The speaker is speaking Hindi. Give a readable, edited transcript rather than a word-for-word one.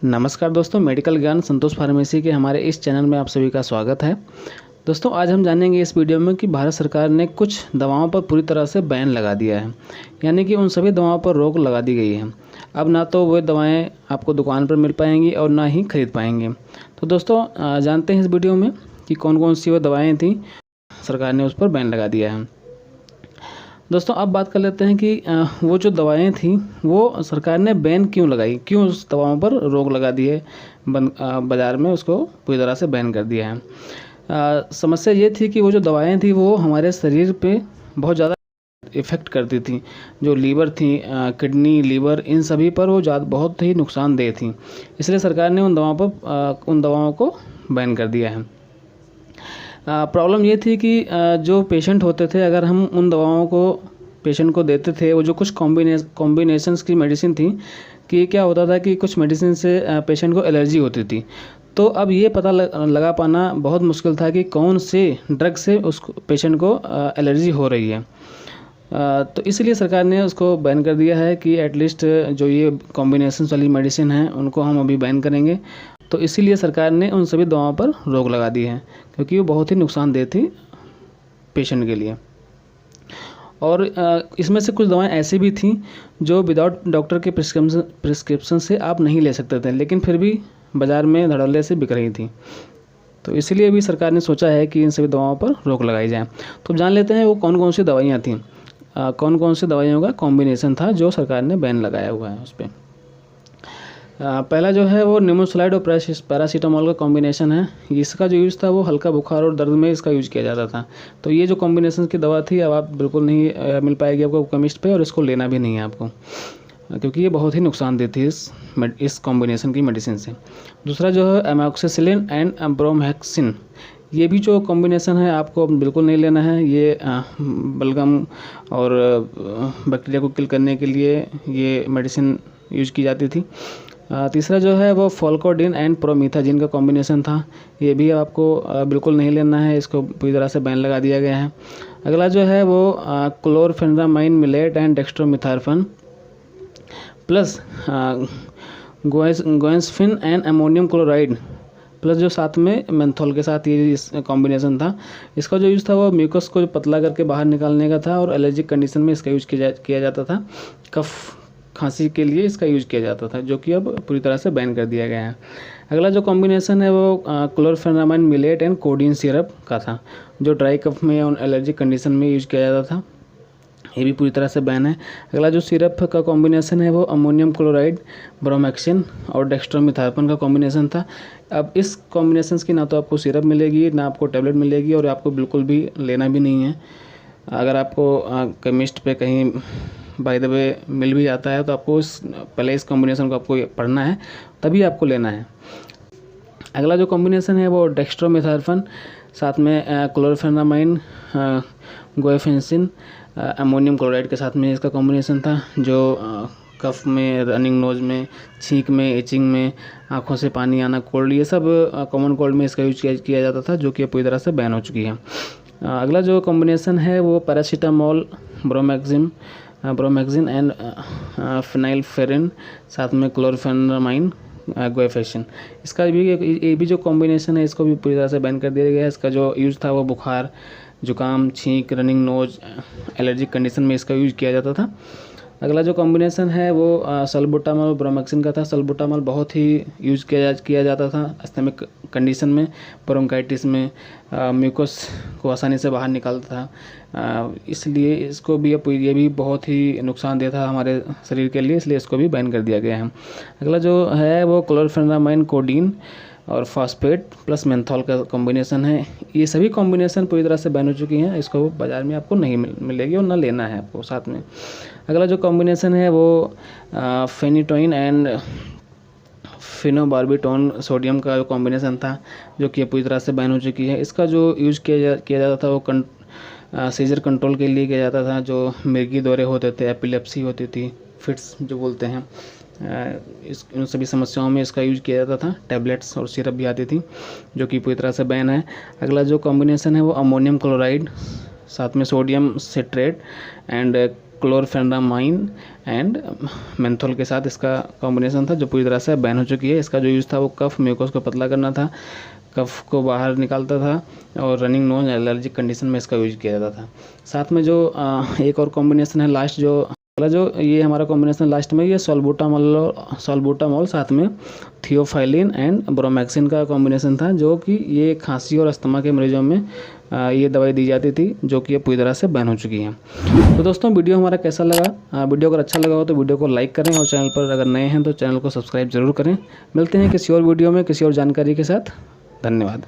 नमस्कार दोस्तों, मेडिकल ज्ञान संतोष फार्मेसी के हमारे इस चैनल में आप सभी का स्वागत है। दोस्तों, आज हम जानेंगे इस वीडियो में कि भारत सरकार ने कुछ दवाओं पर पूरी तरह से बैन लगा दिया है, यानी कि उन सभी दवाओं पर रोक लगा दी गई है। अब ना तो वो दवाएं आपको दुकान पर मिल पाएंगी और ना ही खरीद पाएंगे। तो दोस्तों, जानते हैं इस वीडियो में कि कौन कौन सी वो दवाएँ थी सरकार ने उस पर बैन लगा दिया है। दोस्तों, अब बात कर लेते हैं कि वो जो दवाएं थी वो सरकार ने बैन क्यों लगाई, क्यों उस दवाओं पर रोक लगा दी है, बाज़ार में उसको पूरी तरह से बैन कर दिया है। समस्या ये थी कि वो जो दवाएं थी वो हमारे शरीर पे बहुत ज़्यादा इफ़ेक्ट करती थी। जो लीवर थी, किडनी, लीवर, इन सभी पर वो बहुत ही नुकसानदेह थी। इसलिए सरकार ने उन दवाओं को बैन कर दिया है। प्रॉब्लम ये थी कि जो पेशेंट होते थे, अगर हम उन दवाओं को पेशेंट को देते थे, वो जो कुछ कॉम्बिनेशंस की मेडिसिन थी, कि क्या होता था कि कुछ मेडिसिन से पेशेंट को एलर्जी होती थी। तो अब ये पता लगा पाना बहुत मुश्किल था कि कौन से ड्रग से उस पेशेंट को एलर्जी हो रही है। तो इसलिए सरकार ने उसको बैन कर दिया है कि एटलीस्ट जो ये कॉम्बिनेशन वाली मेडिसिन हैं उनको हम अभी बैन करेंगे। तो इसीलिए सरकार ने उन सभी दवाओं पर रोक लगा दी है, क्योंकि वो बहुत ही नुकसानदेह थी पेशेंट के लिए। और इसमें से कुछ दवाएं ऐसी भी थीं जो विदाउट डॉक्टर के प्रिस्क्रिप्शन से आप नहीं ले सकते थे, लेकिन फिर भी बाज़ार में धड़ल्ले से बिक रही थी। तो इसलिए भी सरकार ने सोचा है कि इन सभी दवाओं पर रोक लगाई जाए। तो जान लेते हैं वो कौन कौन सी दवाइयाँ थीं, कौन कौन सी दवाइयों का कॉम्बिनेशन था जो सरकार ने बैन लगाया हुआ है उस पर। पहला जो है वो निमोसलाइड और पैरासीटामोल का कॉम्बिनेशन है। इसका जो यूज़ था वो हल्का बुखार और दर्द में इसका यूज़ किया जाता था। तो ये जो कॉम्बिनेशन की दवा थी, अब आप बिल्कुल नहीं मिल पाएगी आपको केमिस्ट पे, और इसको लेना भी नहीं है आपको, क्योंकि ये बहुत ही नुकसानदेह थी इस कॉम्बिनेशन की मेडिसिन से। दूसरा जो है एमोक्सिसिलिन एंड ब्रोमहेक्सिन, ये भी जो कॉम्बिनेशन है आपको बिल्कुल नहीं लेना है। ये बलगम और बैक्टीरिया को किल करने के लिए ये मेडिसिन यूज की जाती थी। तीसरा जो है वो फोल्कोडिन एंड प्रोमिथाजिन का कॉम्बिनेशन था। ये भी आपको बिल्कुल नहीं लेना है, इसको पूरी तरह से बैन लगा दिया गया है। अगला जो है वो chlorphenamine maleate and dextromethorphan plus guaifenesin and ammonium chloride plus जो साथ में मेंथोल के साथ ये इस कॉम्बिनेशन था। इसका जो यूज़ था वो म्यूकस को पतला करके बाहर निकालने का था, और एलर्जिक कंडीशन में इसका यूज़ किया जाता था। कफ खांसी के लिए इसका यूज़ किया जाता था, जो कि अब पूरी तरह से बैन कर दिया गया है। अगला जो कॉम्बिनेशन है वो chlorphenamine maleate and codeine syrup का था, जो ड्राई कफ में और एलर्जिक कंडीशन में यूज़ किया जाता था। ये भी पूरी तरह से बैन है। अगला जो सिरप का कॉम्बिनेशन है वो अमोनियम क्लोराइड, ब्रोमैक्सिन और डेक्स्ट्रोमिथार्फन का कॉम्बिनेशन था। अब इस कॉम्बिनेशन की ना तो आपको सिरप मिलेगी, ना आपको टैबलेट मिलेगी, और आपको बिल्कुल भी लेना भी नहीं है। अगर आपको केमिस्ट पे कहीं बाय द वे मिल भी जाता है तो आपको पहले इस कॉम्बिनेशन को आपको पढ़ना है, तभी आपको लेना है। अगला जो कॉम्बिनेशन है वो डेक्स्ट्रोमिथार्फन साथ में क्लोरफेनामाइन, गोएफेंसिन, अमोनियम क्लोराइड के साथ में इसका कॉम्बिनेशन था, जो कफ में, रनिंग नोज में, छींक में, इचिंग में, आँखों से पानी आना, कोल्ड, ये सब कॉमन कोल्ड में इसका यूज किया जाता था, जो कि पूरी तरह से बैन हो चुकी है। अगला जो कॉम्बिनेशन है वो पैरासीटामोल, ब्रोमैक्सिन एंड फिनाइलफेरिन साथ में क्लोरफेनामाइन, गोएफेंसिन, इसका भी ये भी जो कॉम्बिनेशन है इसको भी पूरी तरह से बैन कर दिया गया है। इसका जो यूज़ था वो बुखार, जुकाम, छींक, रनिंग नोज, एलर्जिक कंडीशन में इसका यूज़ किया जाता था। अगला जो कॉम्बिनेशन है वो सल्बुटामॉल ब्रोमैक्सिन का था। सल्बुटामॉल बहुत ही यूज़ किया जाता था अस्थमिक कंडीशन में, ब्रोंकाइटिस में, म्यूकस को आसानी से बाहर निकालता था, इसलिए इसको भी ये भी बहुत ही नुकसानदेह था हमारे शरीर के लिए, इसलिए इसको भी बैन कर दिया गया है। अगला जो है वो क्लोरफेनामाइन, कोडीन और फॉस्फेट प्लस मेंथोल का कॉम्बिनेशन है। ये सभी कॉम्बिनेशन पूरी तरह से बैन हो चुकी हैं, इसको बाज़ार में आपको नहीं मिलेगी और ना लेना है आपको साथ में। अगला जो कॉम्बिनेशन है वो फेनिटोइन एंड फिनोबार्बिटोन सोडियम का जो कॉम्बिनेशन था, जो कि पूरी तरह से बैन हो चुकी है। इसका जो यूज़ किया जाता था वो सीजर कंट्रोल के लिए किया जाता था। जो मिर्गी दौरे होते थे, एपिलेप्सी होती थी, फिट्स जो बोलते हैं, इन सभी समस्याओं में इसका यूज किया जाता था। टैबलेट्स और सिरप भी आती थी, जो कि पूरी तरह से बैन है। अगला जो कॉम्बिनेशन है वो अमोनियम क्लोराइड साथ में sodium citrate and chlorphenamine and menthol के साथ इसका कॉम्बिनेशन था, जो पूरी तरह से बैन हो चुकी है। इसका जो यूज़ था वो कफ म्यूकोस को पतला करना था, कफ को बाहर निकालता था और रनिंग नोज एलर्जिक कंडीशन में इसका यूज किया जाता था। साथ में जो एक और कॉम्बिनेशन है लास्ट, जो ये हमारा कॉम्बिनेशन लास्ट में, ये सॉल्बूटामॉल साथ में थियोफाइलिन एंड ब्रोमैक्सिन का कॉम्बिनेशन था, जो कि ये खांसी और अस्थमा के मरीजों में ये दवाई दी जाती थी, जो कि ये पूरी तरह से बैन हो चुकी है। तो दोस्तों वीडियो हमारा कैसा लगा? वीडियो अगर अच्छा लगा हो तो वीडियो को लाइक करें और चैनल पर अगर नए हैं तो चैनल को सब्सक्राइब जरूर करें। मिलते हैं किसी और वीडियो में किसी और जानकारी के साथ। धन्यवाद।